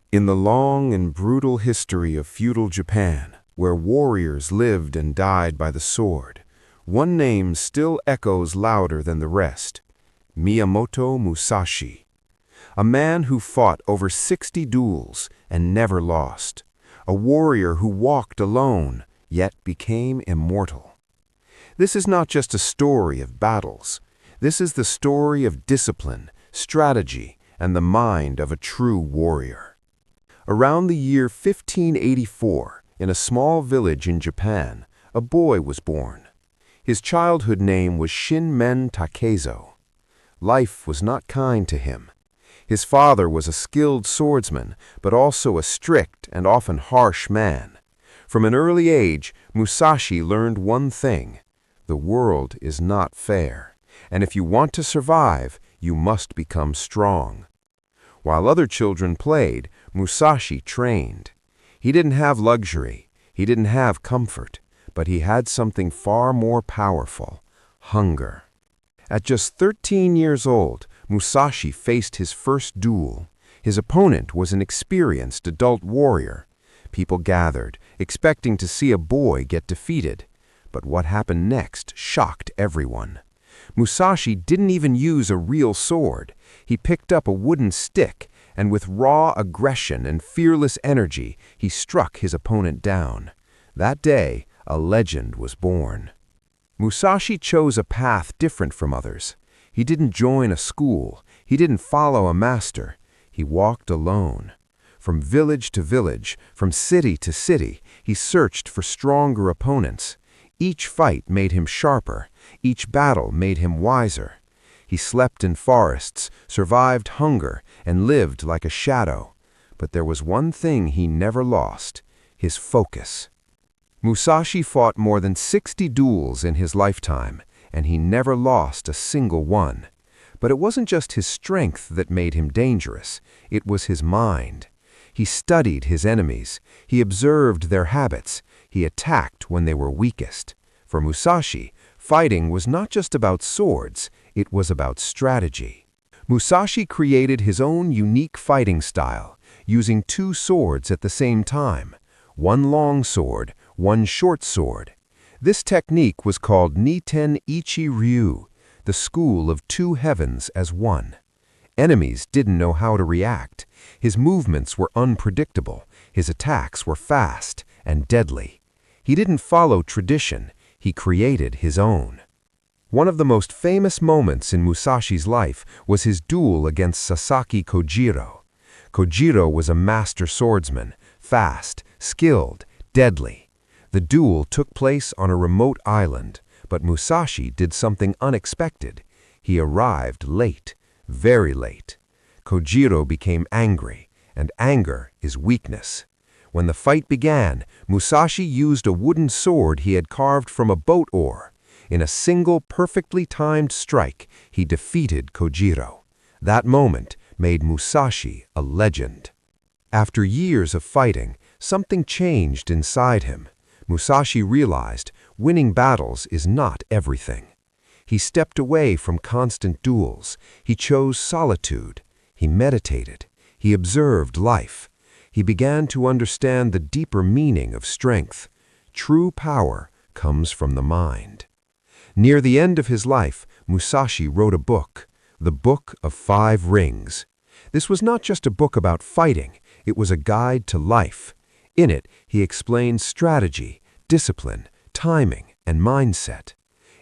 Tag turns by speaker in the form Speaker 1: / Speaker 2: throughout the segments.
Speaker 1: In the long and brutal history of feudal Japan, where warriors lived and died by the sword, one name still echoes louder than the rest: Miyamoto Musashi. A man who fought over 60 duels and never lost. A warrior who walked alone, yet became immortal. This is not just a story of battles. This is the story of discipline, strategy, and the mind of a true warrior. Around the year 1584, in a small village in Japan, a boy was born. His childhood name was Shinmen Takezo. Life was not kind to him. His father was a skilled swordsman, but also a strict and often harsh man. From an early age, Musashi learned one thing: the world is not fair, and if you want to survive, you must become strong. While other children played, Musashi trained. He didn't have luxury, he didn't have comfort, but he had something far more powerful: hunger. At just 13 years old, Musashi faced his first duel. His opponent was an experienced adult warrior. People gathered, expecting to see a boy get defeated. But what happened next shocked everyone. Musashi didn't even use a real sword. He picked up a wooden stick, and with raw aggression and fearless energy, he struck his opponent down. That day, a legend was born. Musashi chose a path different from others. He didn't join a school. He didn't follow a master. He walked alone. From village to village, from city to city, he searched for stronger opponents. Each fight made him sharper. Each battle made him wiser. He slept in forests, survived hunger, and lived like a shadow. But there was one thing he never lost: his focus. Musashi fought more than 60 duels in his lifetime, and he never lost a single one. But it wasn't just his strength that made him dangerous. It was his mind. He studied his enemies. He observed their habits. He attacked when they were weakest. For Musashi, fighting was not just about swords, it was about strategy. Musashi created his own unique fighting style, using 2 swords at the same time: one long sword, one short sword. This technique was called Niten Ichi Ryu, the school of 2 heavens as one. Enemies didn't know how to react. His movements were unpredictable. His attacks were fast and deadly. He didn't follow tradition. He created his own. One of the most famous moments in Musashi's life was his duel against Sasaki Kojiro. Kojiro was a master swordsman, fast, skilled, deadly. The duel took place on a remote island, but Musashi did something unexpected. He arrived late, very late. Kojiro became angry, and anger is weakness. When the fight began, Musashi used a wooden sword he had carved from a boat oar. In a single perfectly timed strike, he defeated Kojiro. That moment made Musashi a legend. After years of fighting, something changed inside him. Musashi realized winning battles is not everything. He stepped away from constant duels. He chose solitude. He meditated. He observed life. He began to understand the deeper meaning of strength. True power comes from the mind. Near the end of his life, Musashi wrote a book, The Book of 5 Rings. This was not just a book about fighting. It was a guide to life. In it, he explained strategy, discipline, timing, and mindset.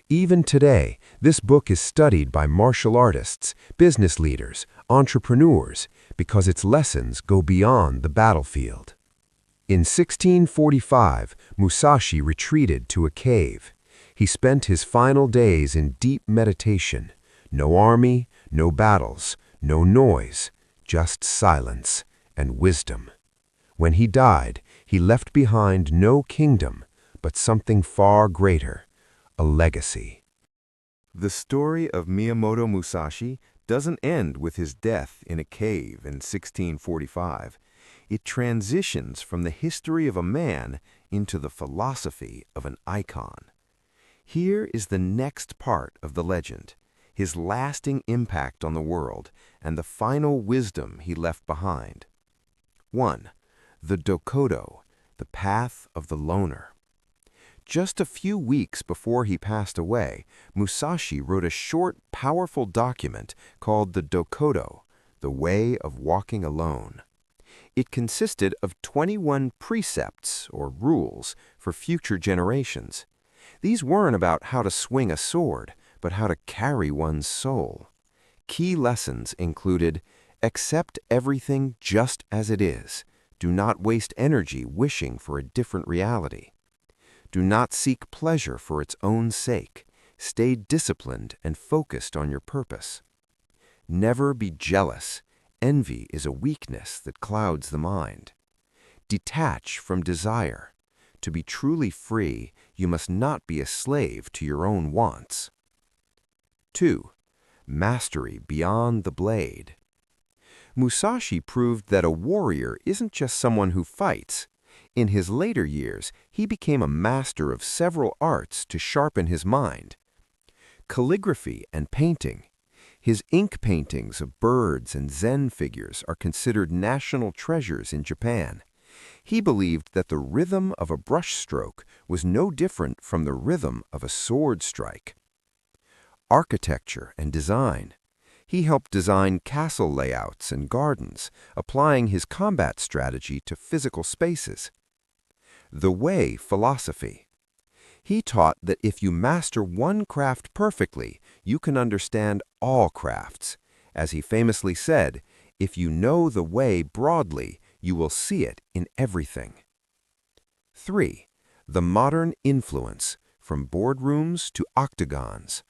Speaker 1: Even today, this book is studied by martial artists, business leaders, entrepreneurs, because its lessons go beyond the battlefield. In 1645, Musashi retreated to a cave. He spent his final days in deep meditation. No army, no battles, no noise, just silence and wisdom. When he died, he left behind no kingdom, but something far greater: a legacy. The story of Miyamoto Musashi doesn't end with his death in a cave in 1645. It transitions from the history of a man into the philosophy of an icon. Here is the next part of the legend: his lasting impact on the world and the final wisdom he left behind. 1. The Dokodo, the path of the loner. Just a few weeks before he passed away, Musashi wrote a short, powerful document called the Dokodo, the way of walking alone. It consisted of 21 precepts, or rules, for future generations. These weren't about how to swing a sword, but how to carry one's soul. Key lessons included: accept everything just as it is. Do not waste energy wishing for a different reality. Do not seek pleasure for its own sake. Stay disciplined and focused on your purpose. Never be jealous. Envy is a weakness that clouds the mind. Detach from desire. To be truly free, you must not be a slave to your own wants. 2. Mastery beyond the blade. Musashi proved that a warrior isn't just someone who fights. In his later years, he became a master of several arts to sharpen his mind. Calligraphy and painting. His ink paintings of birds and Zen figures are considered national treasures in Japan. He believed that the rhythm of a brushstroke was no different from the rhythm of a sword strike. Architecture and design. He helped design castle layouts and gardens, applying his combat strategy to physical spaces. The Way philosophy. He taught that if you master one craft perfectly, you can understand all crafts. As he famously said, if you know the way broadly, you will see it in everything. 3. The modern influence, from boardrooms to octagons.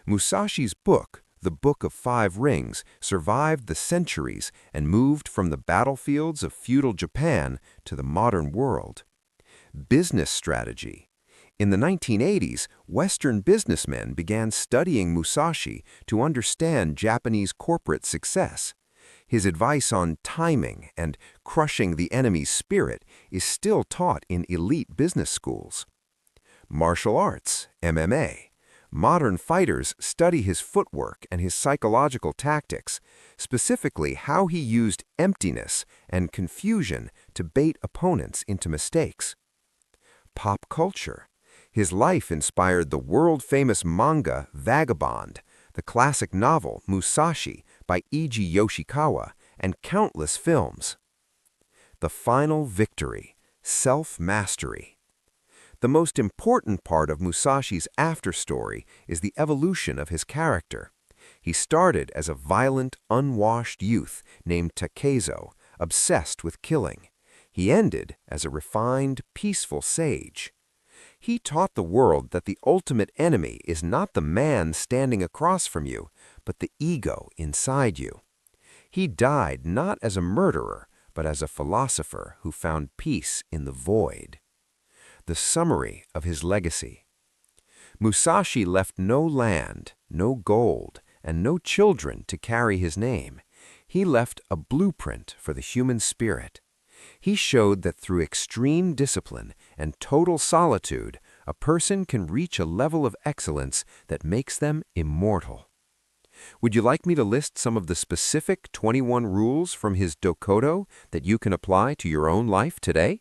Speaker 1: Musashi's book, The Book of Five Rings, survived the centuries and moved from the battlefields of feudal Japan to the modern world. Business strategy. In the 1980s, Western businessmen began studying Musashi to understand Japanese corporate success. His advice on timing and crushing the enemy's spirit is still taught in elite business schools. Martial arts, MMA. Modern fighters study his footwork and his psychological tactics, specifically how he used emptiness and confusion to bait opponents into mistakes. Pop culture. His life inspired the world-famous manga Vagabond, the classic novel Musashi by Eiji Yoshikawa, and countless films. The final victory, self-mastery. The most important part of Musashi's after-story is the evolution of his character. He started as a violent, unwashed youth named Takezo, obsessed with killing. He ended as a refined, peaceful sage. He taught the world that the ultimate enemy is not the man standing across from you, but the ego inside you. He died not as a murderer, but as a philosopher who found peace in the void. The summary of his legacy. Musashi left no land, no gold, and no children to carry his name. He left a blueprint for the human spirit. He showed that through extreme discipline and total solitude, a person can reach a level of excellence that makes them immortal. Would you like me to list some of the specific 21 rules from his Dokodo that you can apply to your own life today?